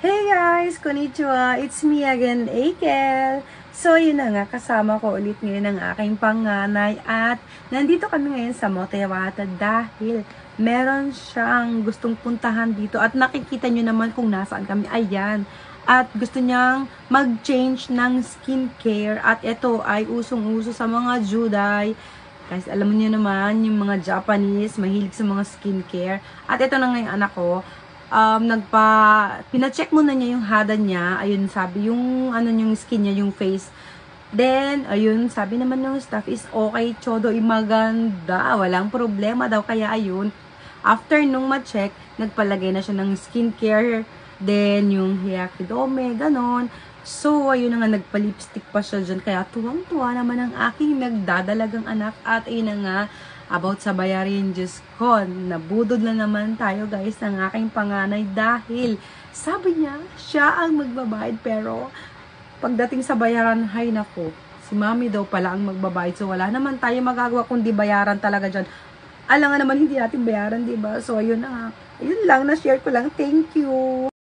Hey guys! Konnichiwa! It's me again, Akel! So, yun na nga, kasama ko ulit ngayon ang aking panganay at nandito kami ngayon sa Motewata dahil meron siyang gustong puntahan dito at nakikita nyo naman kung nasaan kami. Ayan! At gusto niyang mag-change ng skincare at ito ay usong-uso sa mga Juday. Guys, alam niyo naman, yung mga Japanese, mahilig sa mga skincare. At ito na nga yung anak ko, pina-check muna niya yung hada niya. Ayun, sabi, yung yung skin niya, yung face. Then, ayun, sabi naman ng staff is okay, Chodo, maganda. Walang problema daw. Kaya ayun, after nung ma-check, nagpalagay na siya ng skincare. Then, yung Hyakidome, ganon. So, ayun na nga, nagpa-lipstick pa siya dyan. Kaya tuwang-tuwa naman ang aking nagdadalagang anak. At ayun na nga, about sa bayarin, Diyos ko, nabudod na naman tayo guys ng aking panganay dahil sabi niya, siya ang magbabayad pero pagdating sa bayaran, hay nako, si mami daw pala ang magbabayad. So wala naman tayo magagawa kundi bayaran talaga dyan. Alam nga naman hindi natin bayaran, diba? So ayun na nga, ayun lang, na-share ko lang. Thank you!